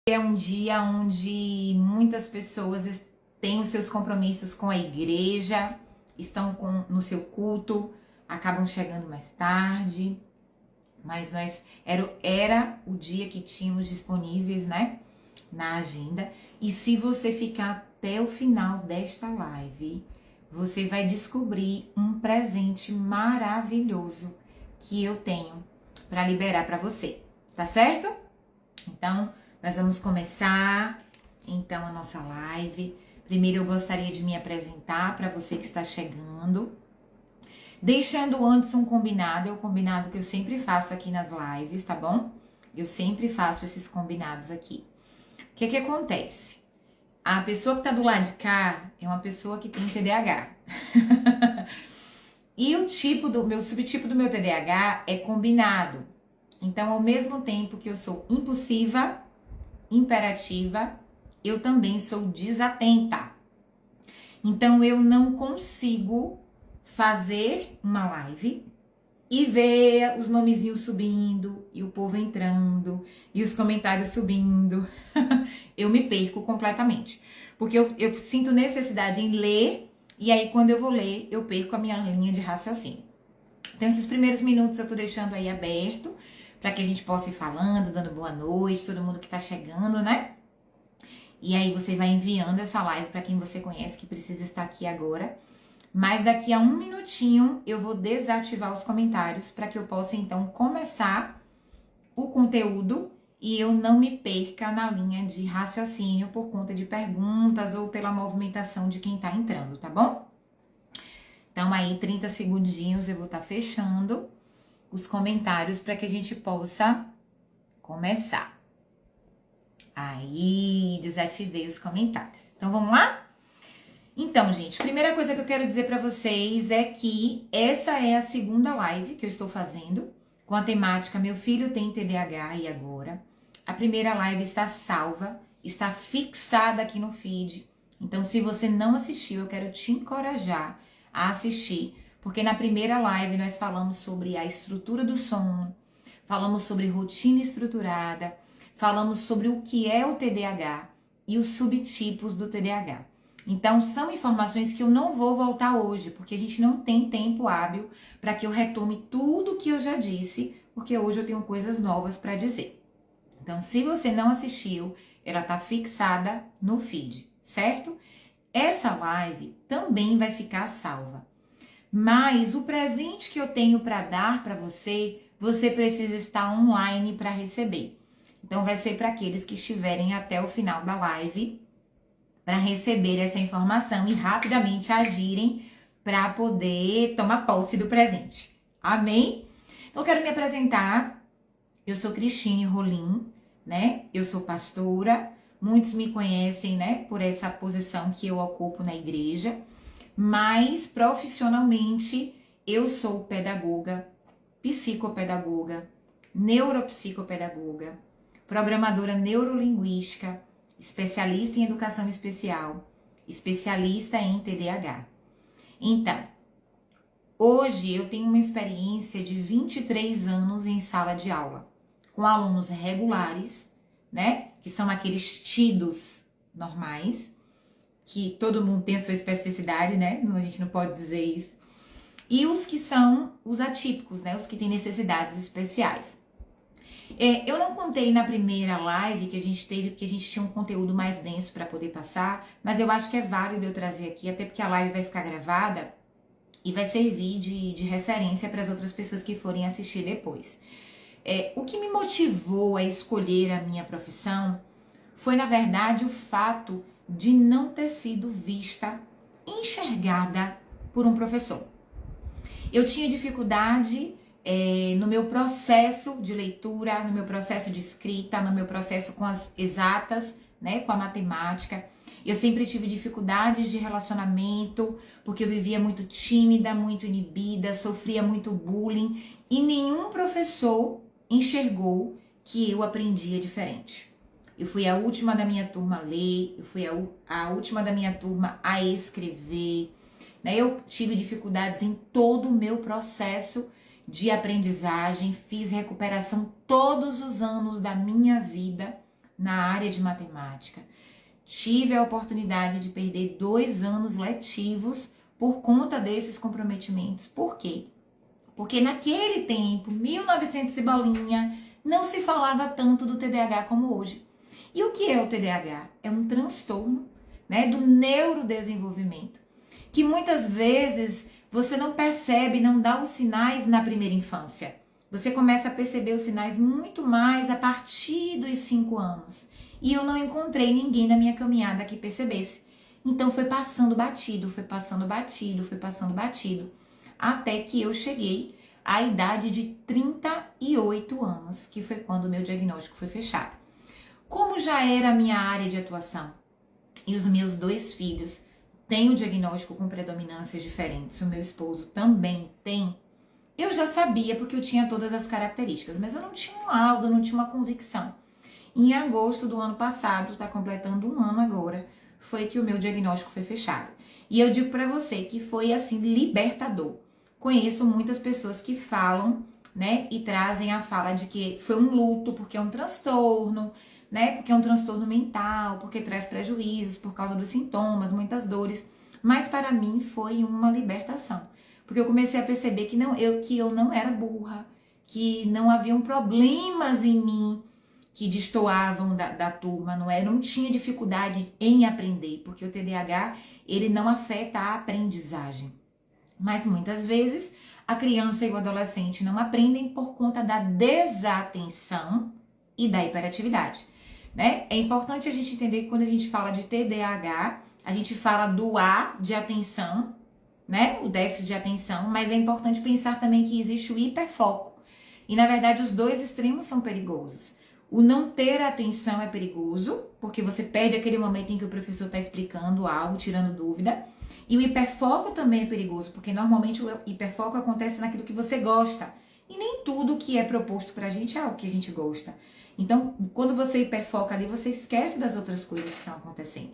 É um dia onde muitas pessoas têm os seus compromissos com a igreja, estão no seu culto, acabam chegando mais tarde, mas era o dia que tínhamos disponíveis, né, na agenda. E se você ficar até o final desta live, você vai descobrir um presente maravilhoso que eu tenho para liberar para você, tá certo? Então, nós vamos começar, então, a nossa live. Primeiro, eu gostaria de me apresentar para você que está chegando. Deixando antes um combinado, é o combinado que eu sempre faço aqui nas lives, tá bom? Eu sempre faço esses combinados aqui. O que acontece? A pessoa que tá do lado de cá é uma pessoa que tem TDAH. E o subtipo do meu TDAH é combinado. Então, ao mesmo tempo que eu sou impulsiva, imperativa, eu também sou desatenta. Então, eu não consigo fazer uma live e ver os nomezinhos subindo, e o povo entrando, e os comentários subindo. Eu me perco completamente. Porque eu sinto necessidade em ler, e aí quando eu vou ler, eu perco a minha linha de raciocínio. Então, esses primeiros minutos eu tô deixando aí aberto, para que a gente possa ir falando, dando boa noite, todo mundo que tá chegando, né? E aí você vai enviando essa live para quem você conhece que precisa estar aqui agora. Mas daqui a um minutinho eu vou desativar os comentários para que eu possa então começar o conteúdo e eu não me perca na linha de raciocínio por conta de perguntas ou pela movimentação de quem tá entrando, tá bom? Então aí 30 segundinhos eu vou estar fechando os comentários para que a gente possa começar. Aí, desativei os comentários. Então, vamos lá? Então, gente, primeira coisa que eu quero dizer para vocês é que essa é a segunda live que eu estou fazendo com a temática Meu Filho Tem TDAH e Agora. A primeira live está salva, está fixada aqui no feed. Então, se você não assistiu, eu quero te encorajar a assistir, porque na primeira live nós falamos sobre a estrutura do sono, falamos sobre rotina estruturada, falamos sobre o que é o TDAH e os subtipos do TDAH. Então, são informações que eu não vou voltar hoje, porque a gente não tem tempo hábil para que eu retome tudo que eu já disse, porque hoje eu tenho coisas novas para dizer. Então, se você não assistiu, ela está fixada no feed, certo? Essa live também vai ficar salva. Mas o presente que eu tenho para dar para você, você precisa estar online para receber. Então, vai ser para aqueles que estiverem até o final da live para receber essa informação e rapidamente agirem para poder tomar posse do presente. Amém? Então, eu quero me apresentar. Eu sou Cristine Rolim, né? Eu sou pastora. Muitos me conhecem, né? Por essa posição que eu ocupo na igreja. Mas, profissionalmente, eu sou pedagoga, psicopedagoga, neuropsicopedagoga, programadora neurolinguística, especialista em educação especial, especialista em TDAH. Então, hoje eu tenho uma experiência de 23 anos em sala de aula, com alunos regulares, né? Que são aqueles tidos normais, que todo mundo tem a sua especificidade, né? A gente não pode dizer isso. E os que são os atípicos, né? Os que têm necessidades especiais. Eu não contei na primeira live que a gente teve, porque a gente tinha um conteúdo mais denso para poder passar, mas eu acho que é válido eu trazer aqui, até porque a live vai ficar gravada e vai servir de referência para as outras pessoas que forem assistir depois. O que me motivou a escolher a minha profissão foi, na verdade, o fato de não ter sido vista, enxergada por um professor. Eu tinha dificuldade no meu processo de leitura, no meu processo de escrita, no meu processo com as exatas, né, com a matemática. Eu sempre tive dificuldades de relacionamento, porque eu vivia muito tímida, muito inibida, sofria muito bullying e nenhum professor enxergou que eu aprendia diferente. Eu fui a última da minha turma a ler, eu fui a última da minha turma a escrever, né? Eu tive dificuldades em todo o meu processo de aprendizagem, fiz recuperação todos os anos da minha vida na área de matemática. Tive a oportunidade de perder 2 anos letivos por conta desses comprometimentos. Por quê? Porque naquele tempo, 1900 e bolinha, não se falava tanto do TDAH como hoje. E o que é o TDAH? É um transtorno, né, do neurodesenvolvimento, que muitas vezes você não percebe, não dá os sinais na primeira infância. Você começa a perceber os sinais muito mais a partir dos 5 anos. E eu não encontrei ninguém na minha caminhada que percebesse. Então foi passando batido, foi passando batido, foi passando batido, até que eu cheguei à idade de 38 anos, que foi quando o meu diagnóstico foi fechado. Como já era a minha área de atuação e os meus 2 filhos têm o diagnóstico com predominâncias diferentes, o meu esposo também tem, eu já sabia porque eu tinha todas as características, mas eu não tinha um laudo, não tinha uma convicção. Em agosto do ano passado, está completando 1 ano agora, foi que o meu diagnóstico foi fechado. E eu digo para você que foi assim libertador. Conheço muitas pessoas que falam, né, e trazem a fala de que foi um luto porque é um transtorno, né, porque é um transtorno mental, porque traz prejuízos por causa dos sintomas, muitas dores. Mas para mim foi uma libertação, porque eu comecei a perceber que eu não era burra, que não haviam problemas em mim que destoavam da turma, não é? Eu não tinha dificuldade em aprender, porque o TDAH, ele não afeta a aprendizagem. Mas muitas vezes a criança e o adolescente não aprendem por conta da desatenção e da hiperatividade, né? É importante a gente entender que quando a gente fala de TDAH, a gente fala do A de atenção, né? O déficit de atenção, mas é importante pensar também que existe o hiperfoco. E na verdade os 2 extremos são perigosos. O não ter atenção é perigoso, porque você perde aquele momento em que o professor está explicando algo, tirando dúvida. E o hiperfoco também é perigoso, porque normalmente o hiperfoco acontece naquilo que você gosta. E nem tudo que é proposto pra gente é o que a gente gosta. Então, quando você hiperfoca ali, você esquece das outras coisas que estão acontecendo.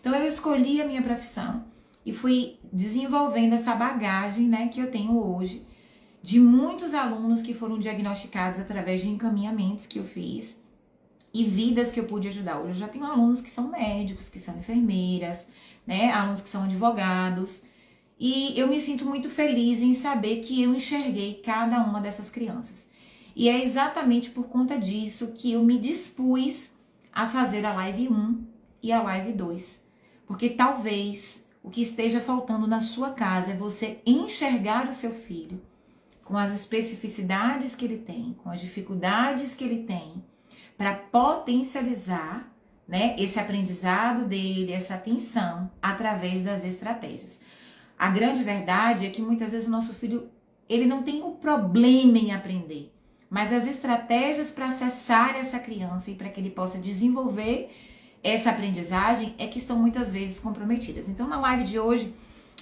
Então, eu escolhi a minha profissão e fui desenvolvendo essa bagagem, né, que eu tenho hoje, de muitos alunos que foram diagnosticados através de encaminhamentos que eu fiz e vidas que eu pude ajudar. Hoje eu já tenho alunos que são médicos, que são enfermeiras, né, alunos que são advogados, e eu me sinto muito feliz em saber que eu enxerguei cada uma dessas crianças. E é exatamente por conta disso que eu me dispus a fazer a live 1 e a live 2, porque talvez o que esteja faltando na sua casa é você enxergar o seu filho com as especificidades que ele tem, com as dificuldades que ele tem, para potencializar, né, esse aprendizado dele, essa atenção, através das estratégias. A grande verdade é que muitas vezes o nosso filho, ele não tem o problema em aprender, mas as estratégias para acessar essa criança e para que ele possa desenvolver essa aprendizagem é que estão muitas vezes comprometidas. Então, na live de hoje,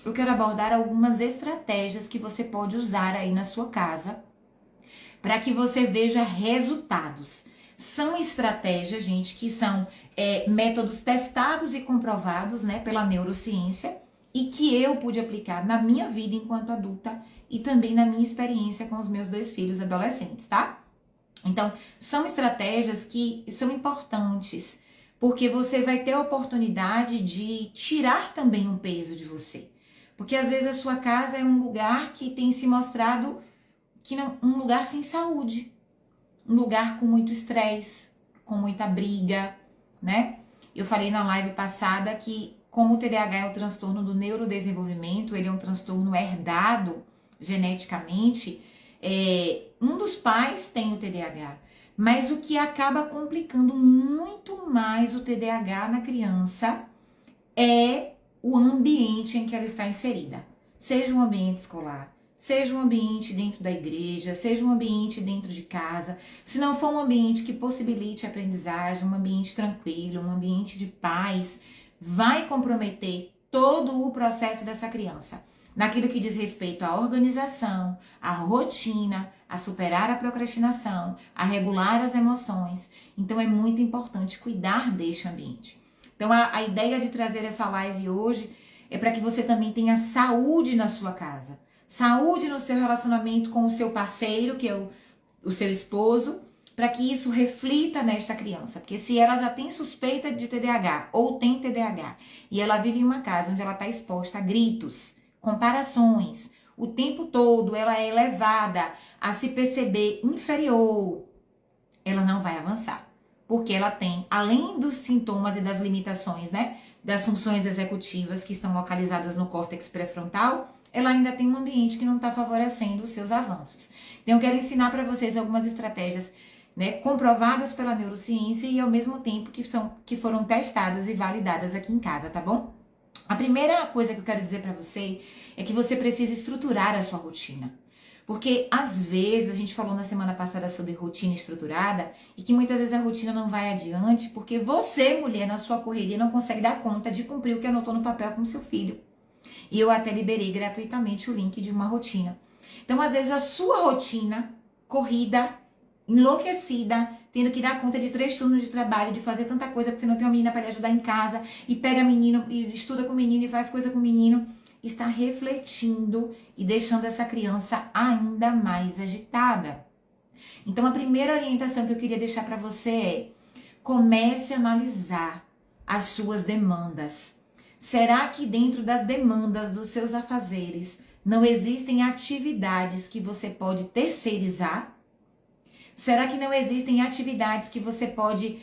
eu quero abordar algumas estratégias que você pode usar aí na sua casa para que você veja resultados. São estratégias, gente, que são métodos testados e comprovados, né, pela neurociência e que eu pude aplicar na minha vida enquanto adulta e também na minha experiência com os meus 2 filhos adolescentes, tá? Então, são estratégias que são importantes porque você vai ter a oportunidade de tirar também um peso de você. Porque às vezes a sua casa é um lugar que tem se mostrado que não, um lugar sem saúde, um lugar com muito estresse, com muita briga, né? Eu falei na live passada que como o TDAH é o transtorno do neurodesenvolvimento, ele é um transtorno herdado geneticamente, um dos pais tem o TDAH, mas o que acaba complicando muito mais o TDAH na criança é o ambiente em que ela está inserida, seja um ambiente escolar, seja um ambiente dentro da igreja, seja um ambiente dentro de casa, se não for um ambiente que possibilite a aprendizagem, um ambiente tranquilo, um ambiente de paz, vai comprometer todo o processo dessa criança, naquilo que diz respeito à organização, à rotina, a superar a procrastinação, a regular as emoções. Então é muito importante cuidar deste ambiente. Então, a ideia de trazer essa live hoje é para que você também tenha saúde na sua casa. Saúde no seu relacionamento com o seu parceiro, que é o seu esposo. para que isso reflita nesta criança. Porque se ela já tem suspeita de TDAH ou tem TDAH e ela vive em uma casa onde ela está exposta a gritos, comparações, o tempo todo ela é levada a se perceber inferior, ela não vai avançar. Porque ela tem, além dos sintomas e das limitações, né, das funções executivas que estão localizadas no córtex pré-frontal, ela ainda tem um ambiente que não está favorecendo os seus avanços. Então, eu quero ensinar para vocês algumas estratégias, né, comprovadas pela neurociência e ao mesmo tempo que foram testadas e validadas aqui em casa, tá bom? A primeira coisa que eu quero dizer para você é que você precisa estruturar a sua rotina. Porque às vezes, a gente falou na semana passada sobre rotina estruturada e que muitas vezes a rotina não vai adiante porque você, mulher, na sua correria não consegue dar conta de cumprir o que anotou no papel com seu filho. E eu até liberei gratuitamente o link de uma rotina. Então, às vezes, a sua rotina, corrida, enlouquecida, tendo que dar conta de 3 turnos de trabalho, de fazer tanta coisa porque você não tem uma menina para lhe ajudar em casa, e pega menino, e estuda com o menino, e faz coisa com o menino, está refletindo e deixando essa criança ainda mais agitada. Então, a primeira orientação que eu queria deixar para você é: comece a analisar as suas demandas. Será que dentro das demandas dos seus afazeres não existem atividades que você pode terceirizar? Será que não existem atividades que você pode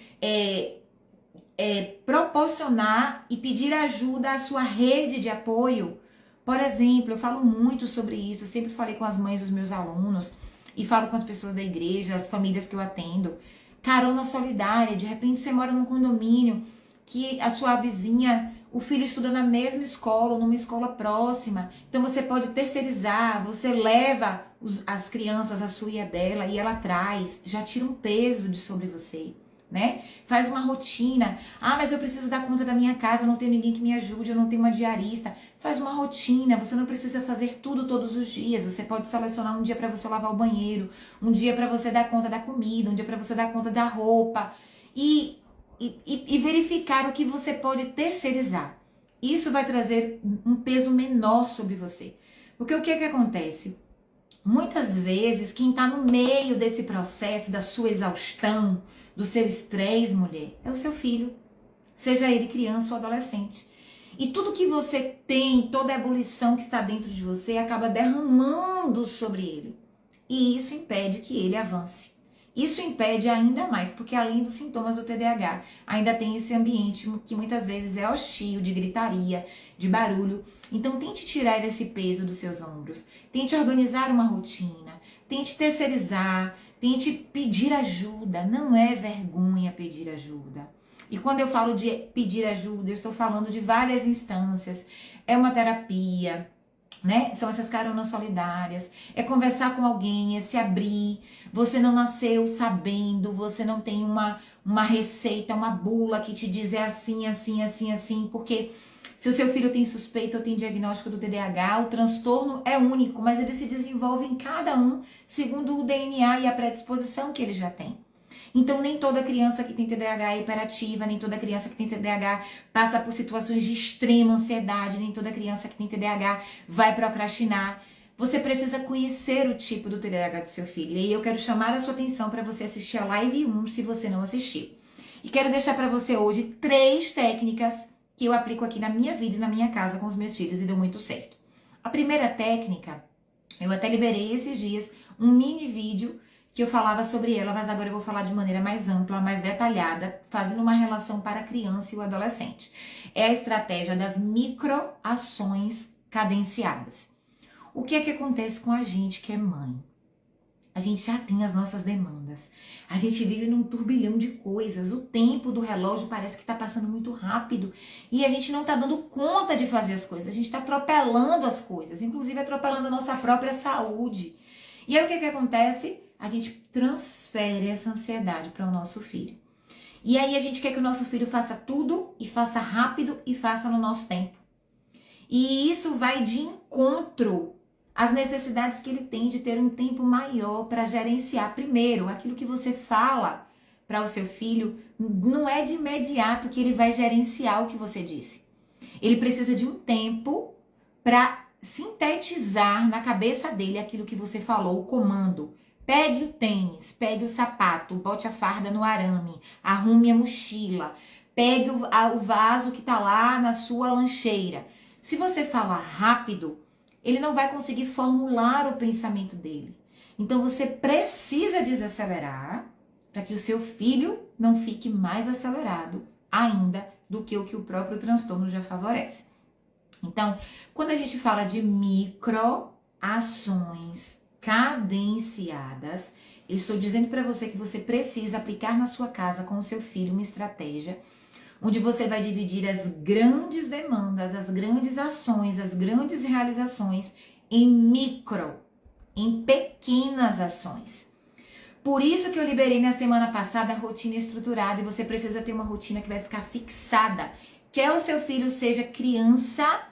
proporcionar e pedir ajuda à sua rede de apoio? Por exemplo, eu falo muito sobre isso, eu sempre falei com as mães dos meus alunos e falo com as pessoas da igreja, as famílias que eu atendo. Carona solidária, de repente você mora num condomínio que a sua vizinha, o filho estuda na mesma escola ou numa escola próxima. Então você pode terceirizar, você leva as crianças, a sua e a dela, e ela traz, já tira um peso de sobre você, né? Faz uma rotina. Ah, mas eu preciso dar conta da minha casa, eu não tenho ninguém que me ajude, eu não tenho uma diarista. Faz uma rotina, você não precisa fazer tudo todos os dias. Você pode selecionar um dia para você lavar o banheiro, um dia para você dar conta da comida, um dia para você dar conta da roupa. E verificar o que você pode terceirizar. Isso vai trazer um peso menor sobre você. Porque o que acontece? Muitas vezes, quem está no meio desse processo, da sua exaustão, do seu estresse, mulher, é o seu filho. Seja ele criança ou adolescente. E tudo que você tem, toda a ebulição que está dentro de você, acaba derramando sobre ele. E isso impede que ele avance. Isso impede ainda mais, porque além dos sintomas do TDAH, ainda tem esse ambiente que muitas vezes é hostil, de gritaria, de barulho. Então tente tirar esse peso dos seus ombros, tente organizar uma rotina, tente terceirizar, tente pedir ajuda. Não é vergonha pedir ajuda. E quando eu falo de pedir ajuda, eu estou falando de várias instâncias. É uma terapia, né? São essas caronas solidárias, é conversar com alguém, é se abrir. Você não nasceu sabendo, você não tem uma receita, uma bula que te diz é assim, assim, assim, assim, porque se o seu filho tem suspeita ou tem diagnóstico do TDAH, o transtorno é único, mas ele se desenvolve em cada um segundo o DNA e a predisposição que ele já tem. Então, nem toda criança que tem TDAH é hiperativa, nem toda criança que tem TDAH passa por situações de extrema ansiedade, nem toda criança que tem TDAH vai procrastinar. Você precisa conhecer o tipo do TDAH do seu filho. E aí eu quero chamar a sua atenção para você assistir a live 1, se você não assistiu. E quero deixar para você hoje 3 técnicas que eu aplico aqui na minha vida e na minha casa com os meus filhos e deu muito certo. A primeira técnica, eu até liberei esses dias um mini vídeo que eu falava sobre ela, mas agora eu vou falar de maneira mais ampla, mais detalhada, fazendo uma relação para a criança e o adolescente. É a estratégia das microações cadenciadas. O que é que acontece com a gente que é mãe? A gente já tem as nossas demandas. A gente vive num turbilhão de coisas. O tempo do relógio parece que está passando muito rápido e a gente não está dando conta de fazer as coisas. A gente está atropelando as coisas, inclusive atropelando a nossa própria saúde. E aí o que que acontece? A gente transfere essa ansiedade para o nosso filho. E aí a gente quer que o nosso filho faça tudo e faça rápido e faça no nosso tempo. E isso vai de encontro às necessidades que ele tem de ter um tempo maior para gerenciar. Primeiro, aquilo que você fala para o seu filho, não é de imediato que ele vai gerenciar o que você disse. Ele precisa de um tempo para sintetizar na cabeça dele aquilo que você falou, o comando. Pegue o tênis, pegue o sapato, bote a farda no arame, arrume a mochila, pegue o vaso que tá lá na sua lancheira. Se você falar rápido, ele não vai conseguir formular o pensamento dele. Então você precisa desacelerar para que o seu filho não fique mais acelerado ainda do que o próprio transtorno já favorece. Então, quando a gente fala de microações cadenciadas, eu estou dizendo para você que você precisa aplicar na sua casa com o seu filho uma estratégia onde você vai dividir as grandes demandas, as grandes ações, as grandes realizações em pequenas ações. Por isso que eu liberei na semana passada a rotina estruturada e você precisa ter uma rotina que vai ficar fixada. Quer o seu filho seja criança,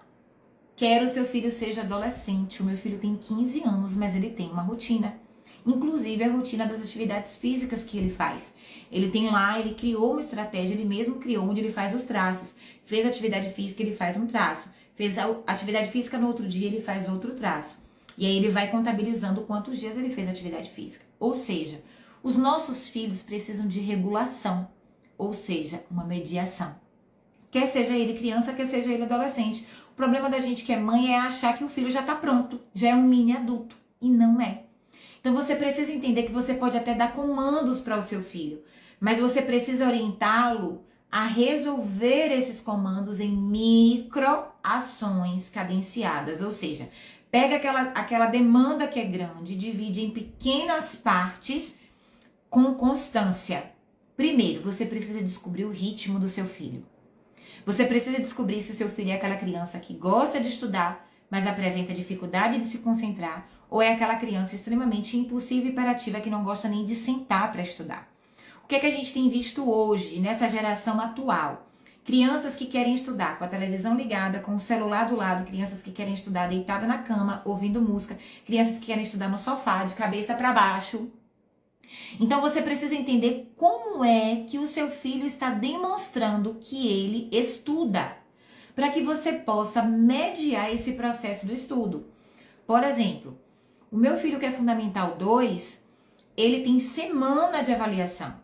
quer o seu filho seja adolescente. O meu filho tem 15 anos, mas ele tem uma rotina. Inclusive a rotina das atividades físicas que ele faz. Ele tem lá, ele criou uma estratégia, ele mesmo criou, onde ele faz os traços. Fez atividade física, ele faz um traço. Fez a atividade física no outro dia, ele faz outro traço. E aí ele vai contabilizando quantos dias ele fez atividade física. Ou seja, os nossos filhos precisam de regulação, ou seja, uma mediação. Quer seja ele criança, quer seja ele adolescente. O problema da gente que é mãe é achar que o filho já está pronto, já é um mini adulto. E não é. Então você precisa entender que você pode até dar comandos para o seu filho, mas você precisa orientá-lo a resolver esses comandos em microações cadenciadas. Ou seja, pega aquela demanda que é grande, divide em pequenas partes com constância. Primeiro, você precisa descobrir o ritmo do seu filho. Você precisa descobrir se o seu filho é aquela criança que gosta de estudar, mas apresenta dificuldade de se concentrar, ou é aquela criança extremamente impulsiva e hiperativa que não gosta nem de sentar para estudar. O que é que a gente tem visto hoje, nessa geração atual? Crianças que querem estudar com a televisão ligada, com o celular do lado, crianças que querem estudar deitada na cama, ouvindo música, crianças que querem estudar no sofá, de cabeça para baixo. Então você precisa entender como é que o seu filho está demonstrando que ele estuda, para que você possa mediar esse processo do estudo. Por exemplo, o meu filho que é Fundamental 2, ele tem semana de avaliação.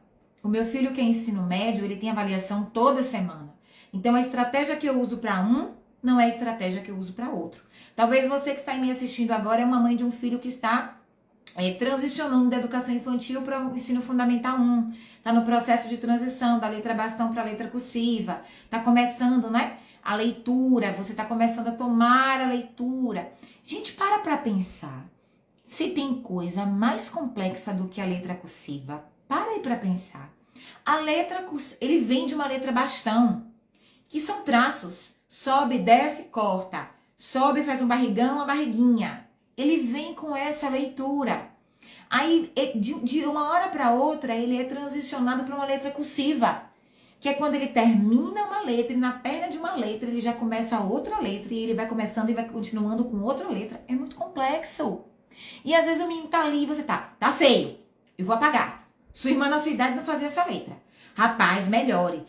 O meu filho que é ensino médio, ele tem avaliação toda semana. Então a estratégia que eu uso para um não é a estratégia que eu uso para outro. Talvez você que está me assistindo agora é uma mãe de um filho que está transicionando da educação infantil para o ensino fundamental 1. Está no processo de transição da letra bastão para a letra cursiva. Está começando, né? A leitura, você está começando a tomar a leitura. Gente, para pensar. Se tem coisa mais complexa do que a letra cursiva, para aí para pensar. A letra cursiva, ele vem de uma letra bastão, que são traços. Sobe, desce, corta. Sobe, faz um barrigão, uma barriguinha. Ele vem com essa leitura. Aí, de uma hora para outra, ele é transicionado para uma letra cursiva, que é quando ele termina uma letra e na perna de uma letra ele já começa outra letra e ele vai começando e vai continuando com outra letra. É muito complexo. E às vezes o menino tá ali e você tá feio, eu vou apagar. Sua irmã na sua idade não fazia essa letra. Rapaz, melhore.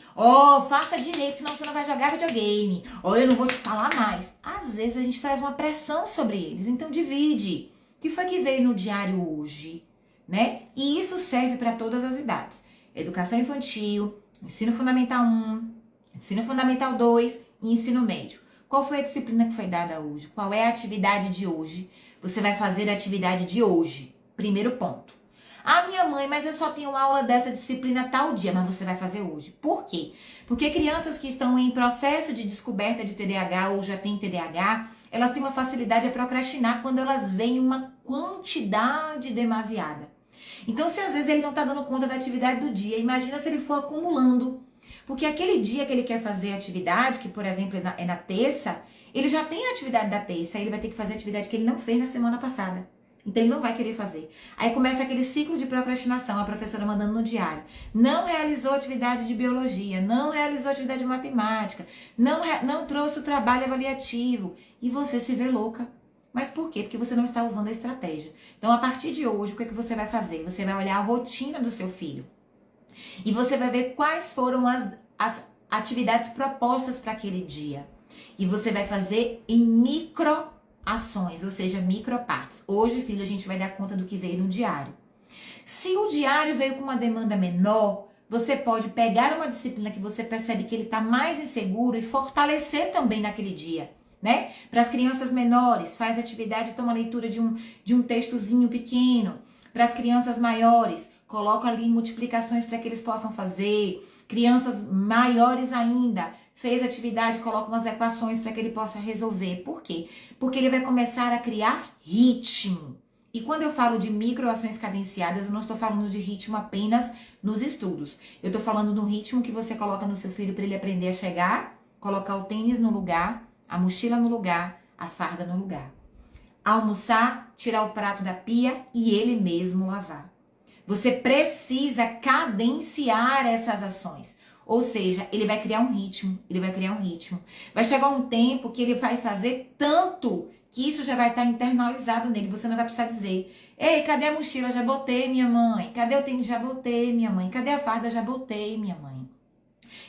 Faça direito, senão você não vai jogar videogame. Eu não vou te falar mais. Às vezes a gente traz uma pressão sobre eles, então divide. O que foi que veio no diário hoje, né? E isso serve para todas as idades. Educação infantil, ensino fundamental 1, ensino fundamental 2 e ensino médio. Qual foi a disciplina que foi dada hoje? Qual é a atividade de hoje? Você vai fazer a atividade de hoje. Primeiro ponto. Minha mãe, mas eu só tenho aula dessa disciplina tal dia, mas você vai fazer hoje. Por quê? Porque crianças que estão em processo de descoberta de TDAH ou já têm TDAH, elas têm uma facilidade a procrastinar quando elas veem uma quantidade demasiada. Então, se às vezes ele não está dando conta da atividade do dia, imagina se ele for acumulando. Porque aquele dia que ele quer fazer a atividade, que por exemplo é na terça, ele já tem a atividade da terça, aí ele vai ter que fazer a atividade que ele não fez na semana passada. Então ele não vai querer fazer. Aí começa aquele ciclo de procrastinação, a professora mandando no diário. Não realizou atividade de biologia, não realizou atividade de matemática, não trouxe o trabalho avaliativo. E você se vê louca. Mas por quê? Porque você não está usando a estratégia. Então a partir de hoje, o que é que você vai fazer? Você vai olhar a rotina do seu filho. E você vai ver quais foram as atividades propostas para aquele dia. E você vai fazer em microações, ou seja, micropartes. Hoje, filho, a gente vai dar conta do que veio no diário. Se o diário veio com uma demanda menor, você pode pegar uma disciplina que você percebe que ele está mais inseguro e fortalecer também naquele dia, né? Para as crianças menores, faz atividade, toma leitura de um textozinho pequeno. Para as crianças maiores, coloca ali multiplicações para que eles possam fazer. Crianças maiores ainda, fez atividade, coloca umas equações para que ele possa resolver. Por quê? Porque ele vai começar a criar ritmo. E quando eu falo de microações cadenciadas, eu não estou falando de ritmo apenas nos estudos. Eu estou falando do ritmo que você coloca no seu filho para ele aprender a chegar, colocar o tênis no lugar, a mochila no lugar, a farda no lugar. Almoçar, tirar o prato da pia e ele mesmo lavar. Você precisa cadenciar essas ações. Ou seja, ele vai criar um ritmo, Vai chegar um tempo que ele vai fazer tanto que isso já vai estar internalizado nele. Você não vai precisar dizer, ei, cadê a mochila? Já botei, minha mãe. Cadê o tênis? Já botei, minha mãe. Cadê a farda? Já botei, minha mãe.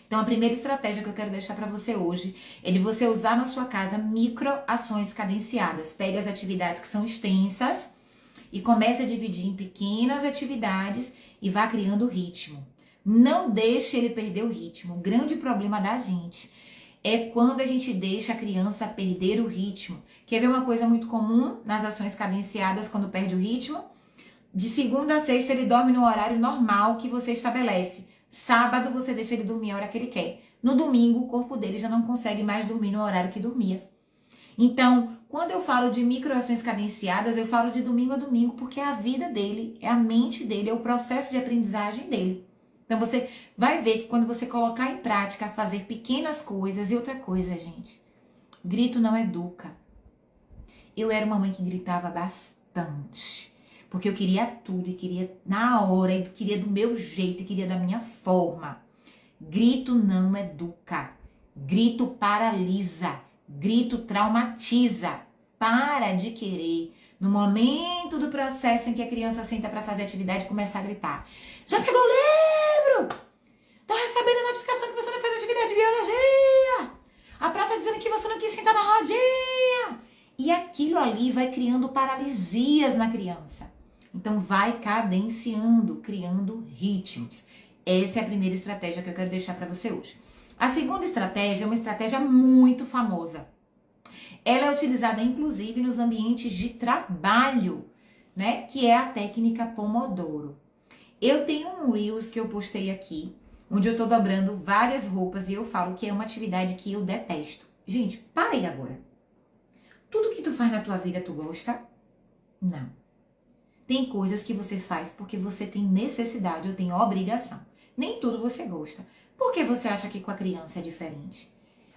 Então, a primeira estratégia que eu quero deixar para você hoje é de você usar na sua casa microações cadenciadas. Pega as atividades que são extensas e comece a dividir em pequenas atividades e vá criando ritmo. Não deixe ele perder o ritmo. O grande problema da gente é quando a gente deixa a criança perder o ritmo. Quer ver uma coisa muito comum nas ações cadenciadas quando perde o ritmo? De segunda a sexta ele dorme no horário normal que você estabelece. Sábado você deixa ele dormir a hora que ele quer. No domingo o corpo dele já não consegue mais dormir no horário que dormia. Então, quando eu falo de microações cadenciadas, eu falo de domingo a domingo porque é a vida dele, é a mente dele, é o processo de aprendizagem dele. Então você vai ver que quando você colocar em prática, fazer pequenas coisas, e outra coisa, gente, grito não educa. Eu era uma mãe que gritava bastante, porque eu queria tudo, e queria na hora, e queria do meu jeito, e queria da minha forma. Grito não educa, grito paralisa, grito traumatiza. Para de querer, no momento do processo em que a criança senta para fazer atividade, começar a gritar. Já pegou o livro? Tô recebendo a notificação que você não fez atividade de biologia. A prata tá dizendo que você não quis sentar na rodinha. E aquilo ali vai criando paralisias na criança. Então vai cadenciando, criando ritmos. Essa é a primeira estratégia que eu quero deixar para você hoje. A segunda estratégia é uma estratégia muito famosa. Ela é utilizada, inclusive, nos ambientes de trabalho, né? Que é a técnica Pomodoro. Eu tenho um Reels que eu postei aqui, onde eu tô dobrando várias roupas e eu falo que é uma atividade que eu detesto. Gente, para aí agora. Tudo que tu faz na tua vida, tu gosta? Não. Tem coisas que você faz porque você tem necessidade ou tem obrigação. Nem tudo você gosta. Por que você acha que com a criança é diferente?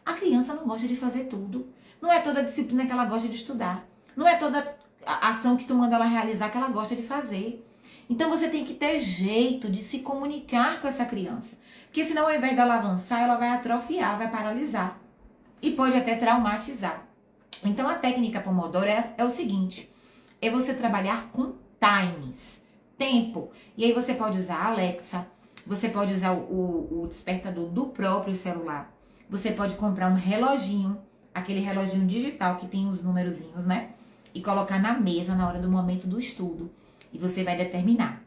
A criança não gosta de fazer tudo. Não é toda disciplina que ela gosta de estudar. Não é toda ação que tu manda ela realizar que ela gosta de fazer. Então você tem que ter jeito de se comunicar com essa criança. Porque senão ao invés dela avançar, ela vai atrofiar, vai paralisar. E pode até traumatizar. Então a técnica Pomodoro é o seguinte. É você trabalhar com times. Tempo. E aí você pode usar a Alexa. Você pode usar o despertador do próprio celular. Você pode comprar um reloginho. Aquele reloginho digital que tem os numerozinhos, né? E colocar na mesa na hora do momento do estudo. E você vai determinar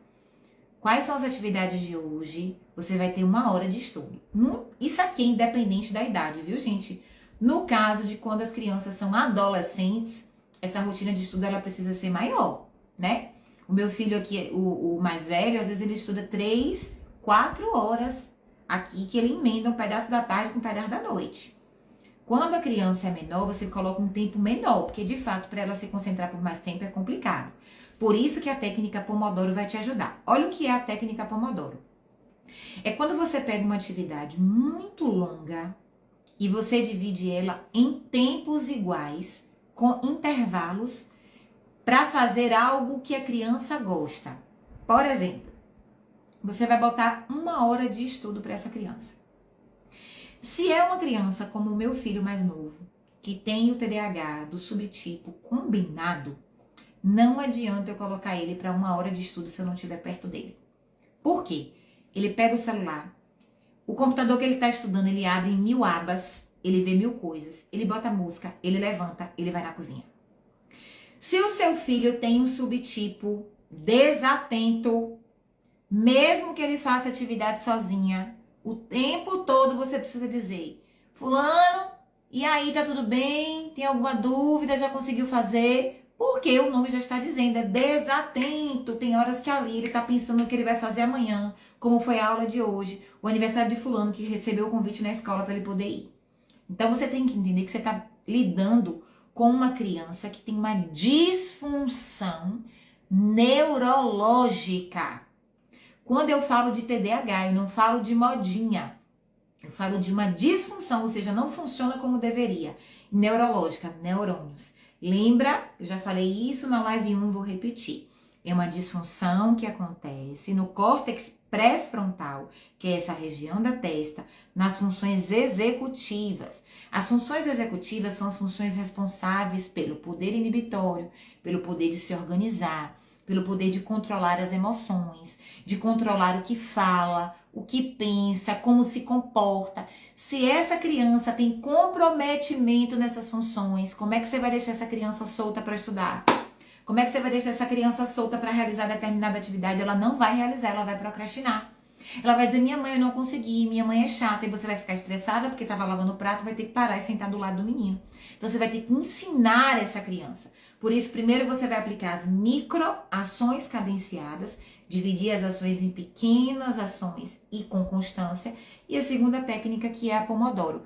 quais são as atividades de hoje. Você vai ter 1 hora de estudo. Isso aqui é independente da idade, viu, gente? No caso de quando as crianças são adolescentes, essa rotina de estudo ela precisa ser maior, né? O meu filho aqui, o mais velho, às vezes ele estuda 3, 4 horas aqui, que ele emenda um pedaço da tarde com um pedaço da noite. Quando a criança é menor, você coloca um tempo menor, porque de fato, para ela se concentrar por mais tempo é complicado. Por isso que a técnica Pomodoro vai te ajudar. Olha o que é a técnica Pomodoro. É quando você pega uma atividade muito longa e você divide ela em tempos iguais, com intervalos, para fazer algo que a criança gosta. Por exemplo, você vai botar 1 hora de estudo para essa criança. Se é uma criança como o meu filho mais novo, que tem o TDAH do subtipo combinado, não adianta eu colocar ele para 1 hora de estudo se eu não estiver perto dele. Por quê? Ele pega o celular, o computador que ele está estudando, ele abre em 1000 abas, ele vê 1000 coisas, ele bota música, ele levanta, ele vai na cozinha. Se o seu filho tem um subtipo desatento, mesmo que ele faça atividade sozinha, o tempo todo você precisa dizer: fulano, e aí, tá tudo bem? Tem alguma dúvida? Já conseguiu fazer? Porque o nome já está dizendo, é desatento. Tem horas que ali ele tá pensando no que ele vai fazer amanhã, como foi a aula de hoje, o aniversário de fulano que recebeu o convite na escola para ele poder ir. Então você tem que entender que você tá lidando com uma criança que tem uma disfunção neurológica. Quando eu falo de TDAH, eu não falo de modinha. Eu falo de uma disfunção, ou seja, não funciona como deveria. Neurológica, neurônios. Lembra? Eu já falei isso na live 1, vou repetir. É uma disfunção que acontece no córtex pré-frontal, que é essa região da testa, nas funções executivas. As funções executivas são as funções responsáveis pelo poder inibitório, pelo poder de se organizar, pelo poder de controlar as emoções, de controlar o que fala, o que pensa, como se comporta. Se essa criança tem comprometimento nessas funções, como é que você vai deixar essa criança solta para estudar? Como é que você vai deixar essa criança solta para realizar determinada atividade? Ela não vai realizar, ela vai procrastinar. Ela vai dizer: minha mãe, eu não consegui, minha mãe é chata. E você vai ficar estressada porque estava lavando o prato, vai ter que parar e sentar do lado do menino. Então você vai ter que ensinar essa criança. Por isso, primeiro você vai aplicar as microações cadenciadas, dividir as ações em pequenas ações e com constância. E a segunda técnica, que é a Pomodoro.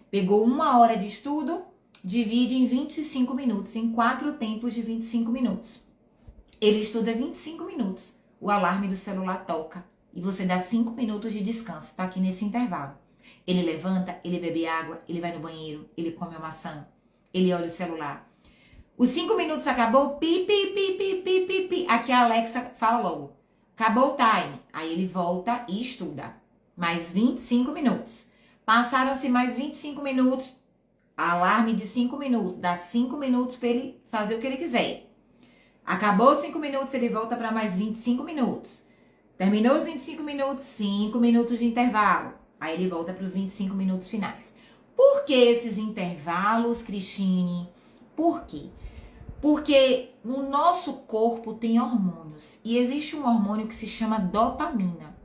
Pegou 1 hora de estudo, divide em 25 minutos, em 4 tempos de 25 minutos. Ele estuda 25 minutos. O alarme do celular toca e você dá 5 minutos de descanso. Tá aqui nesse intervalo. Ele levanta, ele bebe água, ele vai no banheiro, ele come a maçã, ele olha o celular. Os 5 minutos acabou, pi, pi, pi, pi, pi, pi, pi. Aqui a Alexa fala logo: acabou o time. Aí ele volta e estuda. Mais 25 minutos. Passaram-se mais 25 minutos. Alarme de 5 minutos. Dá 5 minutos para ele fazer o que ele quiser. Acabou os 5 minutos, ele volta para mais 25 minutos. Terminou os 25 minutos, 5 minutos de intervalo. Aí ele volta para os 25 minutos finais. Por que esses intervalos, Cristine? Por quê? Porque no nosso corpo tem hormônios. E existe um hormônio que se chama dopamina.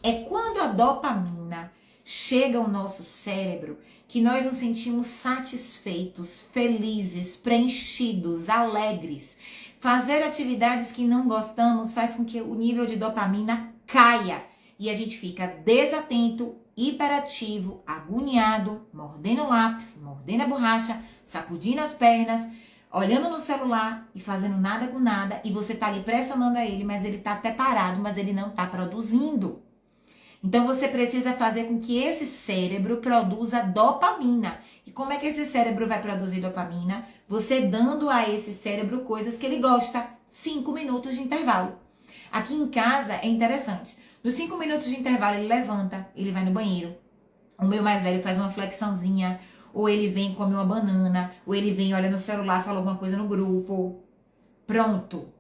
É quando a dopamina chega ao nosso cérebro que nós nos sentimos satisfeitos, felizes, preenchidos, alegres. Fazer atividades que não gostamos faz com que o nível de dopamina caia e a gente fica desatento, hiperativo, agoniado, mordendo o lápis, mordendo a borracha, sacudindo as pernas, olhando no celular e fazendo nada com nada, e você tá ali pressionando a ele, mas ele tá até parado, mas ele não tá produzindo. Então você precisa fazer com que esse cérebro produza dopamina. E como é que esse cérebro vai produzir dopamina? Você dando a esse cérebro coisas que ele gosta. 5 minutos de intervalo. Aqui em casa é interessante. Nos 5 minutos de intervalo ele levanta, ele vai no banheiro. O meu mais velho faz uma flexãozinha, ou ele vem, come uma banana, ou ele vem, olha no celular, fala alguma coisa no grupo. Pronto.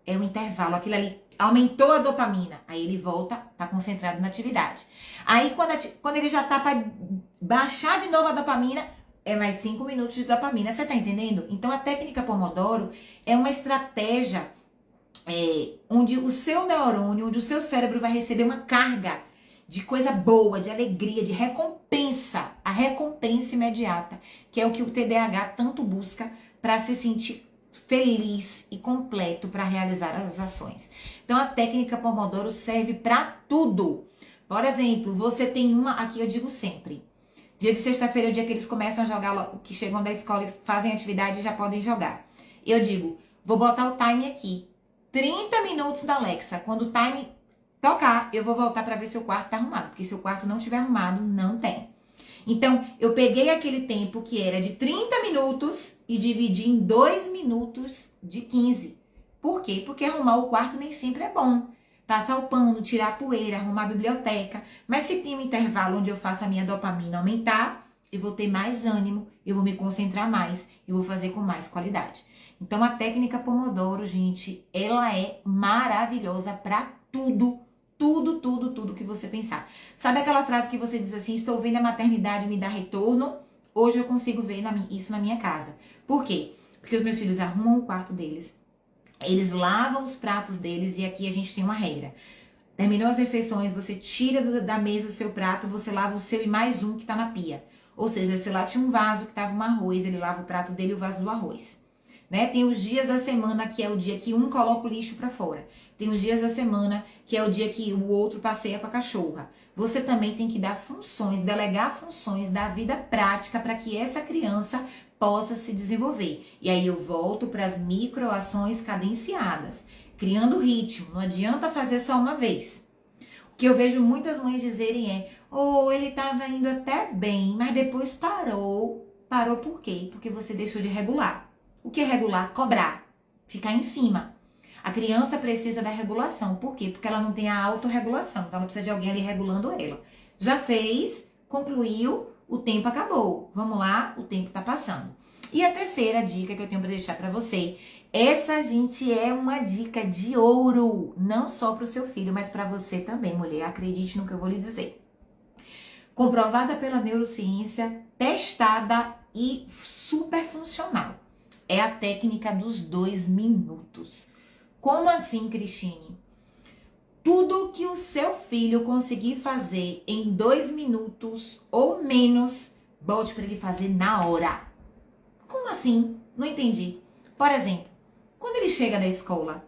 É um intervalo. Aquilo ali aumentou a dopamina. Aí ele volta, tá concentrado na atividade. Aí quando ele já tá para baixar de novo a dopamina, é mais 5 minutos de dopamina. Você tá entendendo? Então a técnica Pomodoro é uma estratégia onde o seu neurônio, onde o seu cérebro vai receber uma carga de coisa boa, de alegria, de recompensa. A recompensa imediata, que é o que o TDAH tanto busca para se sentir feliz e completo para realizar as ações. Então a técnica Pomodoro serve para tudo. Por exemplo, você tem uma, aqui eu digo sempre, dia de sexta-feira é o dia que eles começam a jogar, que chegam da escola e fazem atividade e já podem jogar. Eu digo, vou botar o time aqui, 30 minutos da Alexa. Quando o time tocar, eu vou voltar para ver se o quarto tá arrumado, porque se o quarto não estiver arrumado, não tem. Então, eu peguei aquele tempo que era de 30 minutos e dividi em 2 minutos de 15. Por quê? Porque arrumar o quarto nem sempre é bom. Passar o pano, tirar a poeira, arrumar a biblioteca. Mas se tem um intervalo onde eu faço a minha dopamina aumentar, eu vou ter mais ânimo, eu vou me concentrar mais, eu vou fazer com mais qualidade. Então, a técnica Pomodoro, gente, ela é maravilhosa para tudo. Tudo que você pensar. Sabe aquela frase que você diz assim: estou vendo a maternidade me dar retorno? Hoje eu consigo ver isso na minha casa. Por quê? Porque os meus filhos arrumam o quarto deles, Eles lavam os pratos deles e aqui a gente tem uma regra. Terminou as refeições, você tira da mesa o seu prato, você lava o seu e mais um que tá na pia. Ou seja, se lá tinha um vaso que tava um arroz, ele lava o prato dele e o vaso do arroz. Né? Tem os dias da semana que é o dia que um coloca o lixo para fora. Tem os dias da semana que é o dia que o outro passeia com a cachorra. Você também tem que dar funções, delegar funções da vida prática para que essa criança possa se desenvolver. E aí eu volto para as microações cadenciadas, criando ritmo. Não adianta fazer só uma vez. O que eu vejo muitas mães dizerem é: ele estava indo até bem, mas depois parou. Parou por quê? Porque você deixou de regular. O que é regular? Cobrar. Ficar em cima. A criança precisa da regulação. Por quê? Porque ela não tem a autorregulação. Então ela precisa de alguém ali regulando ela. Já fez, concluiu, o tempo acabou. Vamos lá, o tempo tá passando. E a terceira dica que eu tenho para deixar para você. Essa, gente, é uma dica de ouro. Não só para o seu filho, mas para você também, mulher. Acredite no que eu vou lhe dizer. Comprovada pela neurociência, testada e super funcional. É a técnica dos 2 minutos. Como assim, Cristine? Tudo que o seu filho conseguir fazer em 2 minutos ou menos, bote para ele fazer na hora. Como assim? Não entendi. Por exemplo, quando ele chega da escola,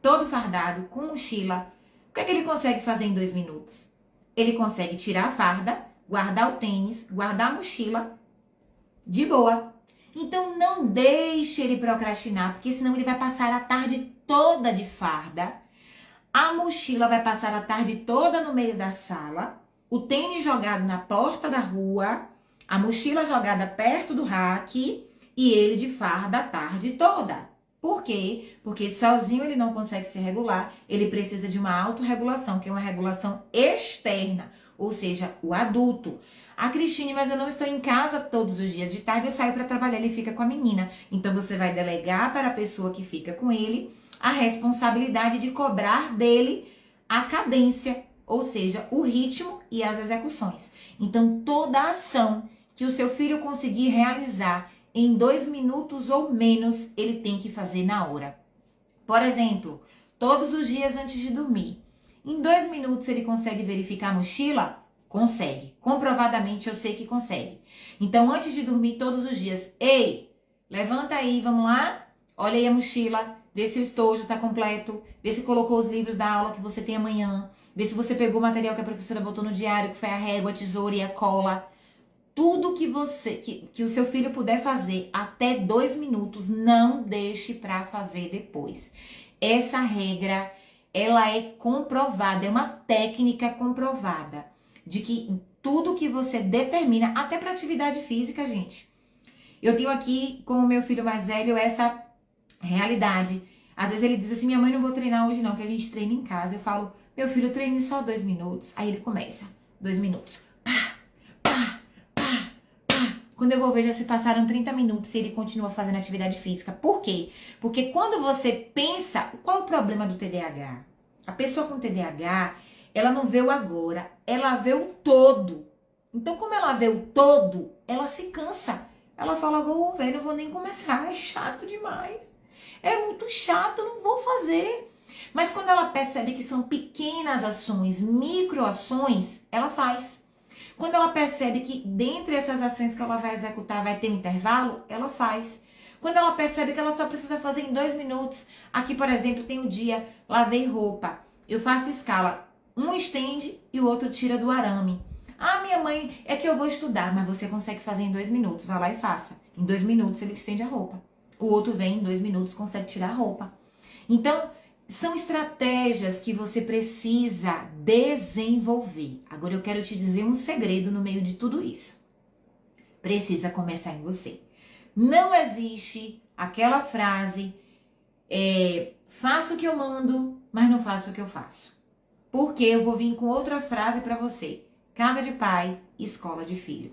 todo fardado, com mochila, o que é que ele consegue fazer em 2 minutos? Ele consegue tirar a farda, guardar o tênis, guardar a mochila, de boa. Então não deixe ele procrastinar, porque senão ele vai passar a tarde toda de farda, a mochila vai passar a tarde toda no meio da sala, o tênis jogado na porta da rua, a mochila jogada perto do rack e ele de farda a tarde toda. Por quê? Porque sozinho ele não consegue se regular, ele precisa de uma autorregulação, que é uma regulação externa, ou seja, o adulto. Cristine, mas eu não estou em casa todos os dias. De tarde eu saio para trabalhar, ele fica com a menina. Então você vai delegar para a pessoa que fica com ele a responsabilidade de cobrar dele a cadência, ou seja, o ritmo e as execuções. Então toda ação que o seu filho conseguir realizar em 2 minutos ou menos, ele tem que fazer na hora. Por exemplo, todos os dias antes de dormir. Em 2 minutos ele consegue verificar a mochila? Consegue. Comprovadamente eu sei que consegue. Então, antes de dormir todos os dias, ei, levanta aí, vamos lá? Olha aí a mochila, vê se o estojo está completo, vê se colocou os livros da aula que você tem amanhã, vê se você pegou o material que a professora botou no diário, que foi a régua, a tesoura e a cola. Tudo que que o seu filho puder fazer até 2 minutos, não deixe para fazer depois. Essa regra, ela é comprovada, é uma técnica comprovada de que tudo que você determina, até para atividade física, gente. Eu tenho aqui com o meu filho mais velho essa realidade. Às vezes ele diz assim: minha mãe, não vou treinar hoje não, que a gente treina em casa. Eu falo: meu filho, treine só 2 minutos. Aí ele começa, 2 minutos. Quando eu vou ver, já se passaram 30 minutos e ele continua fazendo atividade física. Por quê? Porque quando você pensa, qual é o problema do TDAH? A pessoa com TDAH, ela não vê o agora, ela vê o todo. Então, como ela vê o todo, ela se cansa. Ela fala: velho, não vou nem começar, é chato demais. É muito chato, não vou fazer. Mas quando ela percebe que são pequenas ações, microações, ela faz. Quando ela percebe que dentre essas ações que ela vai executar vai ter um intervalo, ela faz. Quando ela percebe que ela só precisa fazer em 2 minutos, aqui, por exemplo, tem o dia, lavei roupa, eu faço escala, um estende e o outro tira do arame. Minha mãe, é que eu vou estudar, mas você consegue fazer em 2 minutos, vai lá e faça. Em 2 minutos ele estende a roupa. O outro vem em 2 minutos, consegue tirar a roupa. Então, são estratégias que você precisa desenvolver. Agora eu quero te dizer um segredo no meio de tudo isso. Precisa começar em você. Não existe aquela frase, faço o que eu mando, mas não faço o que eu faço. Porque eu vou vir com outra frase para você. Casa de pai, escola de filho.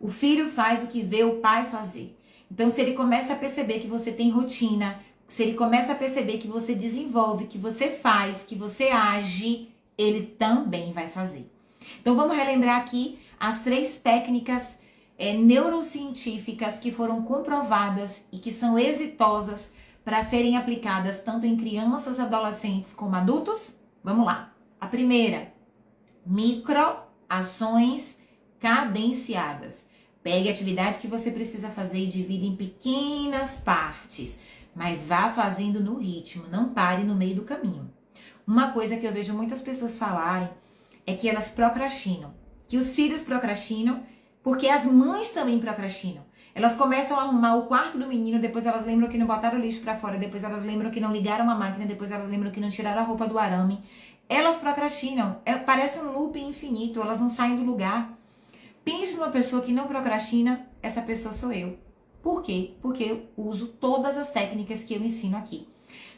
O filho faz o que vê o pai fazer. Então, se ele começa a perceber que você tem rotina, se ele começa a perceber que você desenvolve, que você faz, que você age, ele também vai fazer. Então, vamos relembrar aqui as 3 técnicas neurocientíficas que foram comprovadas e que são exitosas para serem aplicadas tanto em crianças, adolescentes como adultos? Vamos lá. A primeira, microações cadenciadas. Pegue a atividade que você precisa fazer e divida em pequenas partes, mas vá fazendo no ritmo, não pare no meio do caminho. Uma coisa que eu vejo muitas pessoas falarem é que elas procrastinam, que os filhos procrastinam porque as mães também procrastinam. Elas começam a arrumar o quarto do menino, depois elas lembram que não botaram o lixo pra fora, depois elas lembram que não ligaram a máquina, depois elas lembram que não tiraram a roupa do arame. Elas procrastinam, parece um loop infinito, elas não saem do lugar. Pense numa pessoa que não procrastina, essa pessoa sou eu. Por quê? Porque eu uso todas as técnicas que eu ensino aqui.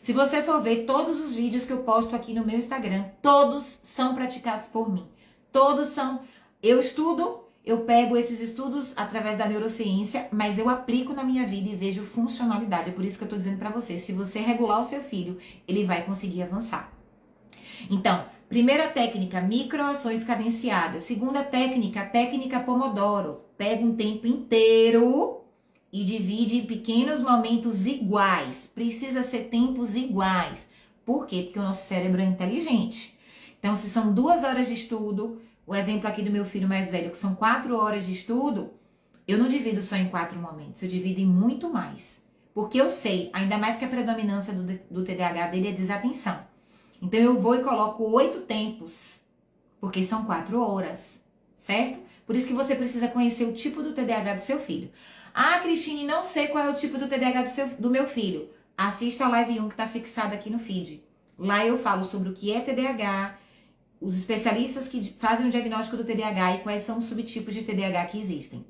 Se você for ver todos os vídeos que eu posto aqui no meu Instagram, todos são praticados por mim. Todos são... Eu estudo, eu pego esses estudos através da neurociência, mas eu aplico na minha vida e vejo funcionalidade. É por isso que eu tô dizendo pra você, se você regular o seu filho, ele vai conseguir avançar. Então, primeira técnica, microações cadenciadas. Segunda técnica, técnica Pomodoro. Pega um tempo inteiro e divide em pequenos momentos iguais. Precisa ser tempos iguais. Por quê? Porque o nosso cérebro é inteligente. Então, se são 2 horas de estudo, o exemplo aqui do meu filho mais velho, que são 4 horas de estudo, eu não divido só em 4 momentos, eu divido em muito mais. Porque eu sei, ainda mais que a predominância do TDAH dele é desatenção. Então, eu vou e coloco 8 tempos, porque são 4 horas, certo? Por isso que você precisa conhecer o tipo do TDAH do seu filho. Ah, Cristine, não sei qual é o tipo do TDAH do meu filho. Assista a live 1 que está fixada aqui no feed. Lá eu falo sobre o que é TDAH, os especialistas que fazem o diagnóstico do TDAH e quais são os subtipos de TDAH que existem.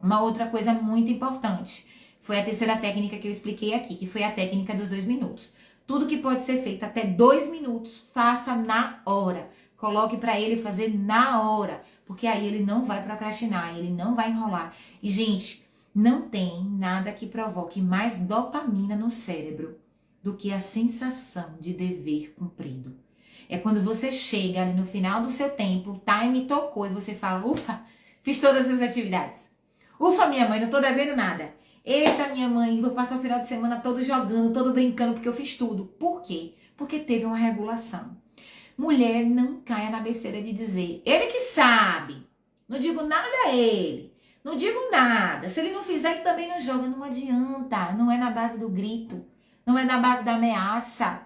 Uma outra coisa muito importante foi a terceira técnica que eu expliquei aqui, que foi a técnica dos 2 minutos. Tudo que pode ser feito até 2 minutos, faça na hora. Coloque para ele fazer na hora, porque aí ele não vai procrastinar, ele não vai enrolar. E, gente, não tem nada que provoque mais dopamina no cérebro do que a sensação de dever cumprido. É quando você chega ali no final do seu tempo, o time tocou e você fala, ufa, fiz todas as atividades. Ufa, minha mãe, não tô devendo nada. Eita, minha mãe, vou passar o final de semana todo jogando, todo brincando, porque eu fiz tudo. Por quê? Porque teve uma regulação. Mulher, não caia na besteira de dizer, ele que sabe. Não digo nada a ele. Não digo nada. Se ele não fizer, ele também não joga. Não adianta. Não é na base do grito. Não é na base da ameaça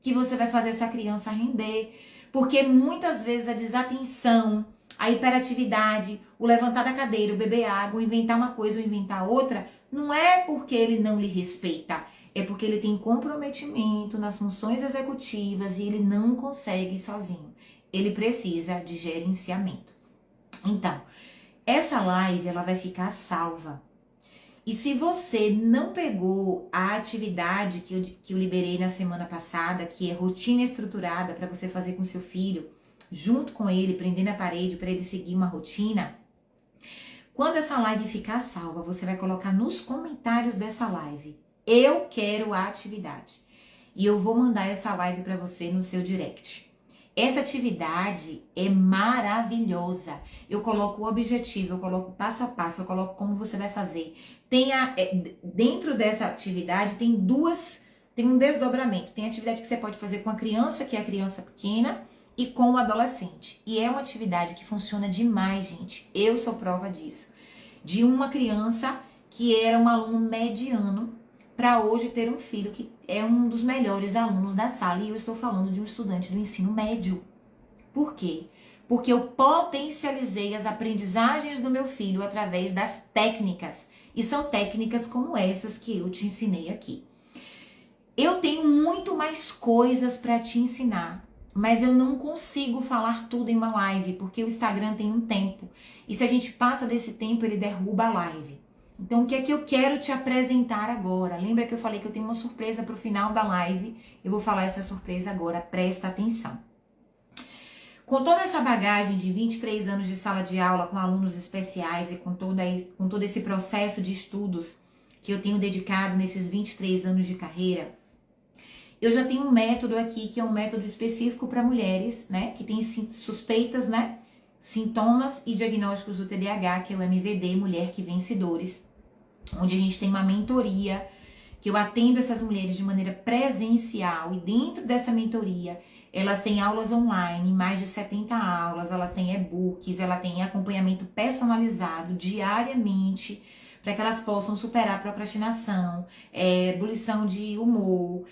que você vai fazer essa criança render. Porque muitas vezes a desatenção, a hiperatividade, o levantar da cadeira, o beber água, o inventar uma coisa ou inventar outra, não é porque ele não lhe respeita, é porque ele tem comprometimento nas funções executivas e ele não consegue sozinho. Ele precisa de gerenciamento. Então, essa live ela vai ficar salva. E se você não pegou a atividade que eu liberei na semana passada, que é rotina estruturada para você fazer com seu filho, junto com ele, prender na parede para ele seguir uma rotina, quando essa live ficar salva, você vai colocar nos comentários dessa live, eu quero a atividade. E eu vou mandar essa live para você no seu direct. Essa atividade é maravilhosa. Eu coloco o objetivo, eu coloco passo a passo, eu coloco como você vai fazer. Dentro dessa atividade tem um desdobramento. Tem atividade que você pode fazer com a criança, que é a criança pequena, e com o adolescente. E é uma atividade que funciona demais, gente. Eu sou prova disso. De uma criança que era um aluno mediano para hoje ter um filho que é um dos melhores alunos da sala. E eu estou falando de um estudante do ensino médio. Por quê? Porque eu potencializei as aprendizagens do meu filho através das técnicas. E são técnicas como essas que eu te ensinei aqui. Eu tenho muito mais coisas para te ensinar, mas eu não consigo falar tudo em uma live, porque o Instagram tem um tempo. E se a gente passa desse tempo, ele derruba a live. Então, o que é que eu quero te apresentar agora? Lembra que eu falei que eu tenho uma surpresa para o final da live? Eu vou falar essa surpresa agora, presta atenção. Com toda essa bagagem de 23 anos de sala de aula com alunos especiais e com todo esse processo de estudos que eu tenho dedicado nesses 23 anos de carreira, eu já tenho um método aqui, que é um método específico para mulheres, né, que tem suspeitas, né, sintomas e diagnósticos do TDAH, que é o MVD, Mulher que Vence Dores, onde a gente tem uma mentoria que eu atendo essas mulheres de maneira presencial, e dentro dessa mentoria elas têm aulas online, mais de 70 aulas, elas têm e-books, ela tem acompanhamento personalizado diariamente, para que elas possam superar a procrastinação, ebulição de humor,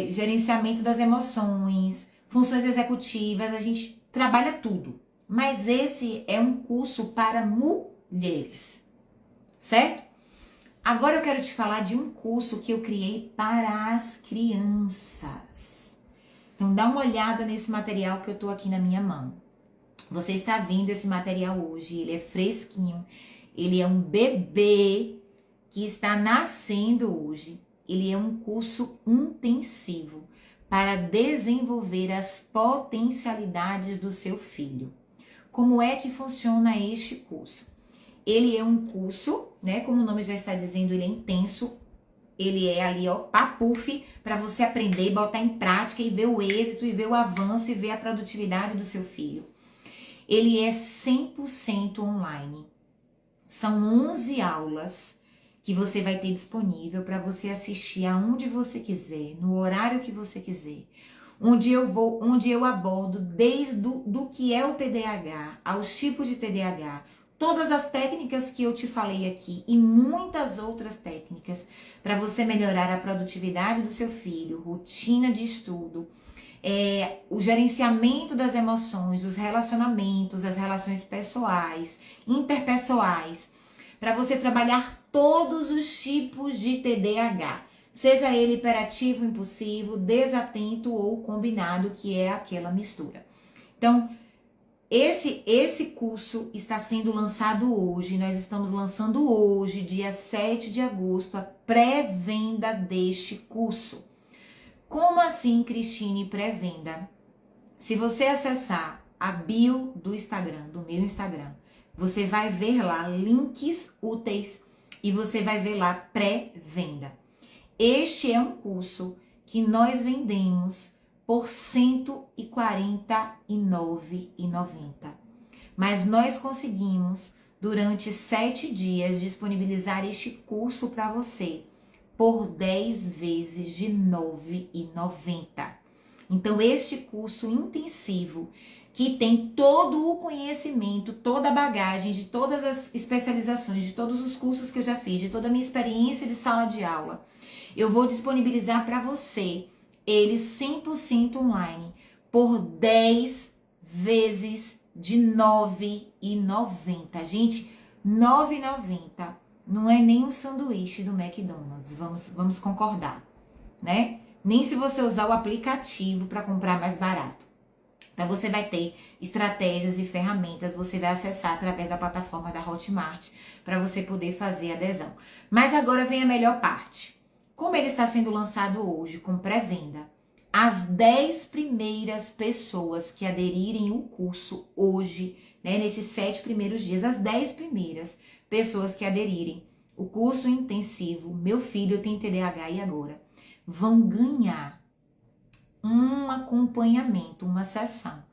gerenciamento das emoções, funções executivas, a gente trabalha tudo. Mas esse é um curso para mulheres, certo? Agora eu quero te falar de um curso que eu criei para as crianças. Então dá uma olhada nesse material que eu tô aqui na minha mão. Você está vendo esse material hoje, ele é fresquinho. Ele é um bebê que está nascendo hoje. Ele é um curso intensivo para desenvolver as potencialidades do seu filho. Como é que funciona este curso? Ele é um curso, né? Como o nome já está dizendo, ele é intenso. Ele é ali, ó, papuf, para você aprender, botar em prática e ver o êxito, e ver o avanço, e ver a produtividade do seu filho. Ele é 100% online. São 11 aulas que você vai ter disponível para você assistir aonde você quiser, no horário que você quiser. Onde eu abordo desde do que é o TDAH, aos tipos de TDAH, todas as técnicas que eu te falei aqui e muitas outras técnicas para você melhorar a produtividade do seu filho, rotina de estudo, o gerenciamento das emoções, os relacionamentos, as relações pessoais, interpessoais, para você trabalhar todos os tipos de TDAH, seja ele hiperativo, impulsivo, desatento ou combinado, que é aquela mistura. Então, esse curso está sendo lançado hoje, nós estamos lançando hoje, dia 7 de agosto, a pré-venda deste curso. Como assim, Cristine, pré-venda? Se você acessar a bio do Instagram, do meu Instagram, você vai ver lá links úteis e você vai ver lá pré-venda. Este é um curso que nós vendemos por R$ 149,90. Mas nós conseguimos, durante 7 dias, disponibilizar este curso para você por 10 vezes de R$ 9,90. Então, este curso intensivo, que tem todo o conhecimento, toda a bagagem de todas as especializações, de todos os cursos que eu já fiz, de toda a minha experiência de sala de aula, eu vou disponibilizar para você ele 100% online por 10 vezes de R$ 9,90. Gente, R$ 9,90 não é nem um sanduíche do McDonald's, vamos concordar, né? Nem se você usar o aplicativo para comprar mais barato. Então você vai ter estratégias e ferramentas, você vai acessar através da plataforma da Hotmart para você poder fazer adesão. Mas agora vem a melhor parte. Como ele está sendo lançado hoje com pré-venda, as 10 primeiras pessoas que aderirem o curso hoje, né, nesses 7 primeiros dias, as 10 primeiras pessoas que aderirem o curso intensivo Meu Filho Tem TDAH e Agora, vão ganhar um acompanhamento, uma sessão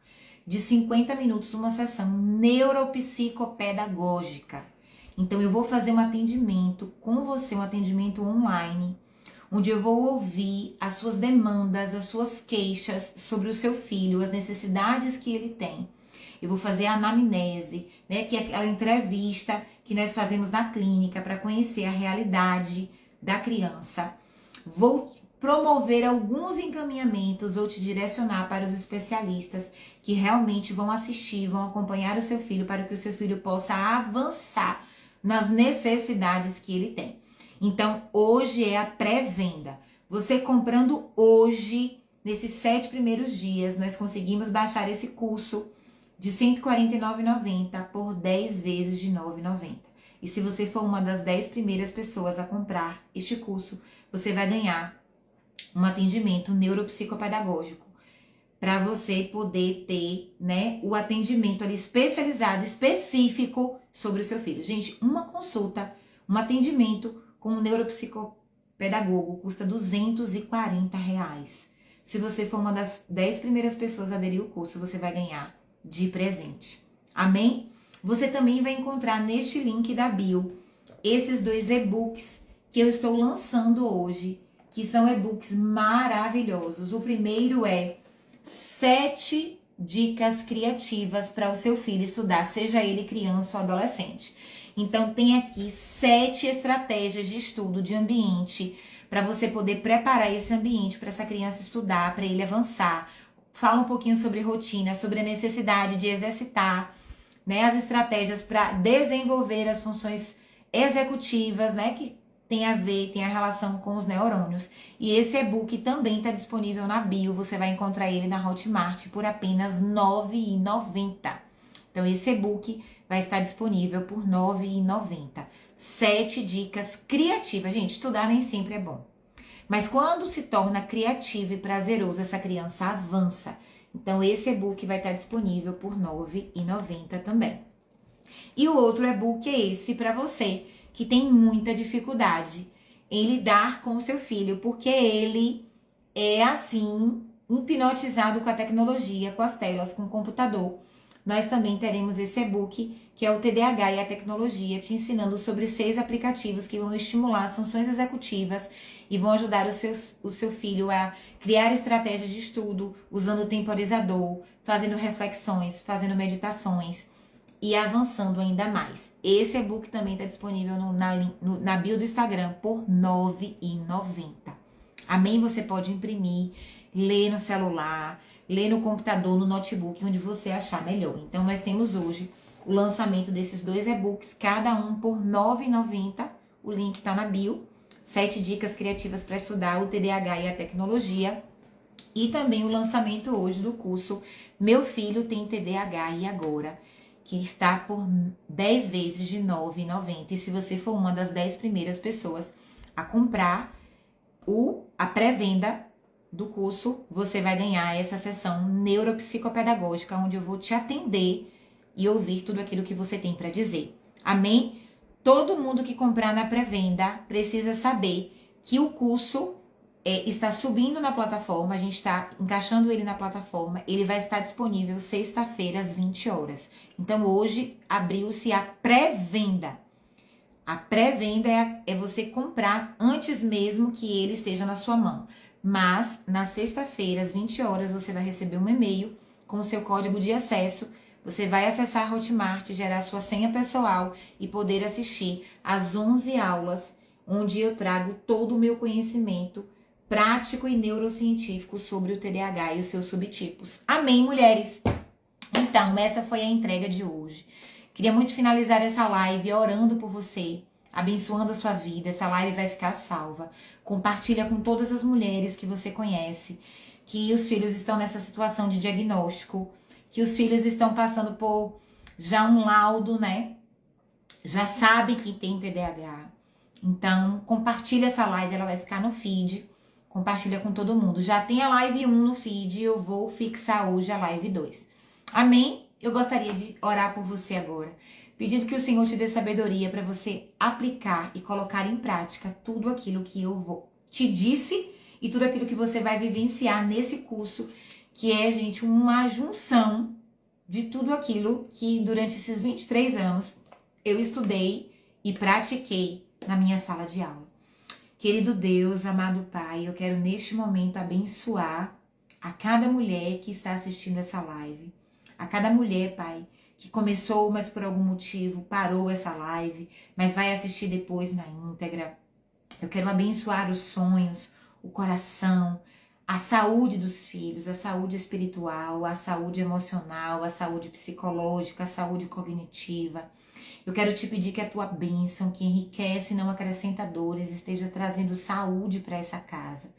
de 50 minutos, uma sessão neuropsicopedagógica. Então eu vou fazer um atendimento com você, um atendimento online, onde eu vou ouvir as suas demandas, as suas queixas sobre o seu filho, as necessidades que ele tem. Eu vou fazer a anamnese, né, que é aquela entrevista que nós fazemos na clínica para conhecer a realidade da criança. Vou promover alguns encaminhamentos, vou te direcionar para os especialistas que realmente vão assistir, vão acompanhar o seu filho para que o seu filho possa avançar nas necessidades que ele tem. Então, hoje é a pré-venda. Você comprando hoje, nesses 7 primeiros dias, nós conseguimos baixar esse curso de R$ 149,90 por 10 vezes de R$ 9,90. E se você for uma das 10 primeiras pessoas a comprar este curso, você vai ganhar um atendimento neuropsicopedagógico para você poder ter, né, o atendimento ali especializado, específico sobre o seu filho. Gente, uma consulta, um atendimento com um neuropsicopedagogo custa R$ 240. Se você for uma das 10 primeiras pessoas a aderir ao curso, você vai ganhar de presente. Amém? Você também vai encontrar neste link da bio esses 2 e-books que eu estou lançando hoje, que são e-books maravilhosos. O primeiro é 7 dicas criativas para o seu filho estudar, seja ele criança ou adolescente. Então tem aqui 7 estratégias de estudo de ambiente para você poder preparar esse ambiente para essa criança estudar, para ele avançar. Fala um pouquinho sobre rotina, sobre a necessidade de exercitar, né, as estratégias para desenvolver as funções executivas, né, que tem a ver, tem a relação com os neurônios. E esse e-book também está disponível na bio, você vai encontrar ele na Hotmart por apenas R$ 9,90. Então esse e-book vai estar disponível por R$ 9,90. 7 dicas criativas. Gente, estudar nem sempre é bom. Mas quando se torna criativo e prazeroso, essa criança avança. Então esse e-book vai estar disponível por R$ 9,90 também. E o outro e-book é esse para você que tem muita dificuldade em lidar com o seu filho, porque ele é assim, hipnotizado com a tecnologia, com as telas, com o computador. Nós também teremos esse e-book, que é o TDAH e a tecnologia, te ensinando sobre 6 aplicativos que vão estimular as funções executivas e vão ajudar o seu filho a criar estratégias de estudo, usando o temporizador, fazendo reflexões, fazendo meditações e avançando ainda mais. Esse e-book também está disponível na bio do Instagram por R$ 9,90. Amém? Você pode imprimir, ler no celular, ler no computador, no notebook, onde você achar melhor. Então, nós temos hoje o lançamento desses 2 e-books, cada um por R$ 9,90. O link está na bio. 7 dicas criativas para estudar o TDAH e a tecnologia. E também o lançamento hoje do curso Meu Filho Tem TDAH e Agora, que está por 10 vezes de R$ 9,90. E se você for uma das 10 primeiras pessoas a comprar a pré-venda do curso, você vai ganhar essa sessão neuropsicopedagógica, onde eu vou te atender e ouvir tudo aquilo que você tem para dizer. Amém? Todo mundo que comprar na pré-venda precisa saber que o curso está subindo na plataforma, a gente está encaixando ele na plataforma, ele vai estar disponível sexta-feira às 20 horas. Então hoje abriu-se a pré-venda. A pré-venda é você comprar antes mesmo que ele esteja na sua mão. Mas na sexta-feira às 20 horas você vai receber um e-mail com o seu código de acesso. Você vai acessar a Hotmart, gerar sua senha pessoal e poder assistir às 11 aulas, onde eu trago todo o meu conhecimento prático e neurocientífico sobre o TDAH e os seus subtipos. Amém, mulheres? Então, essa foi a entrega de hoje. Queria muito finalizar essa live orando por você, abençoando a sua vida. Essa live vai ficar salva. Compartilha com todas as mulheres que você conhece, que os filhos estão nessa situação de diagnóstico, que os filhos estão passando por já um laudo, né? Já sabem que tem TDAH. Então, compartilha essa live, ela vai ficar no feed. Compartilha com todo mundo. Já tem a live 1 no feed, eu vou fixar hoje a live 2. Amém? Eu gostaria de orar por você agora, pedindo que o Senhor te dê sabedoria para você aplicar e colocar em prática tudo aquilo que eu te disse e tudo aquilo que você vai vivenciar nesse curso, que é, gente, uma junção de tudo aquilo que durante esses 23 anos eu estudei e pratiquei na minha sala de aula. Querido Deus, amado Pai, eu quero neste momento abençoar a cada mulher que está assistindo essa live, a cada mulher, Pai, que começou, mas por algum motivo parou essa live, mas vai assistir depois na íntegra. Eu quero abençoar os sonhos, o coração, a saúde dos filhos, a saúde espiritual, a saúde emocional, a saúde psicológica, a saúde cognitiva. Eu quero te pedir que a tua bênção, que enriquece e não acrescenta dores, esteja trazendo saúde para essa casa.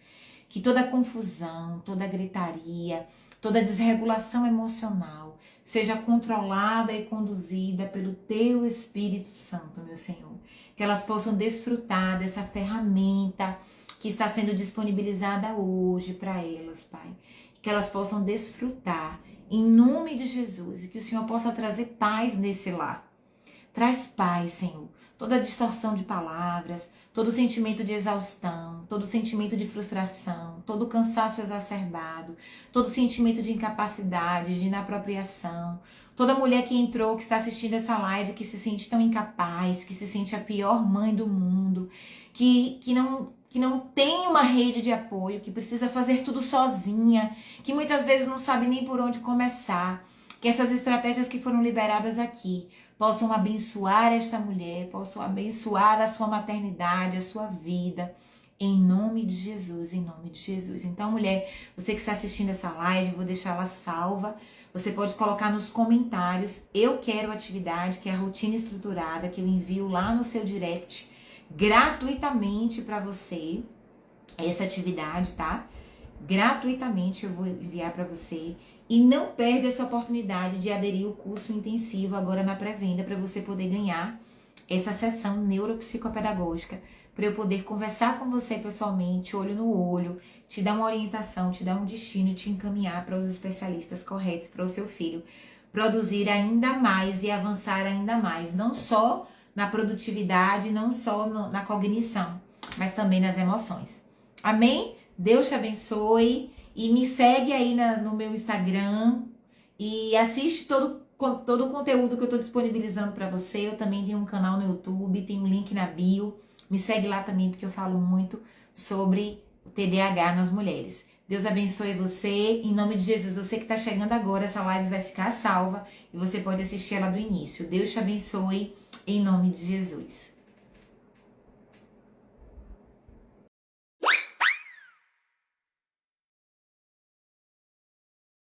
Que toda confusão, toda gritaria, toda desregulação emocional seja controlada e conduzida pelo teu Espírito Santo, meu Senhor. Que elas possam desfrutar dessa ferramenta que está sendo disponibilizada hoje para elas, Pai. Que elas possam desfrutar em nome de Jesus e que o Senhor possa trazer paz nesse lar. Traz paz, Senhor. Toda distorção de palavras, todo sentimento de exaustão, todo sentimento de frustração, todo cansaço exacerbado, todo sentimento de incapacidade, de inapropriação, Toda mulher que entrou, que está assistindo essa live, que se sente tão incapaz, que se sente a pior mãe do mundo, que não tem uma rede de apoio, que precisa fazer tudo sozinha, que muitas vezes não sabe nem por onde começar, que essas estratégias que foram liberadas aqui possam abençoar esta mulher, possam abençoar a sua maternidade, a sua vida, em nome de Jesus, em nome de Jesus. Então, mulher, você que está assistindo essa live, vou deixar ela salva. Você pode colocar nos comentários, eu quero atividade, que é a rotina estruturada, que eu envio lá no seu direct, gratuitamente para você, essa atividade, tá? Gratuitamente eu vou enviar para você. E não perde essa oportunidade de aderir ao curso intensivo agora na pré-venda, para você poder ganhar essa sessão neuropsicopedagógica, para eu poder conversar com você pessoalmente, olho no olho, te dar uma orientação, te dar um destino, te encaminhar para os especialistas corretos para o seu filho produzir ainda mais e avançar ainda mais, não só na produtividade, não só na cognição, mas também nas emoções. Amém? Deus te abençoe e me segue aí no meu Instagram e assiste todo o conteúdo que eu estou disponibilizando para você. Eu também tenho um canal no YouTube, tem um link na bio. Me segue lá também, porque eu falo muito sobre o TDAH nas mulheres. Deus abençoe você. Em nome de Jesus, você que está chegando agora, essa live vai ficar salva e você pode assistir ela do início. Deus te abençoe, em nome de Jesus.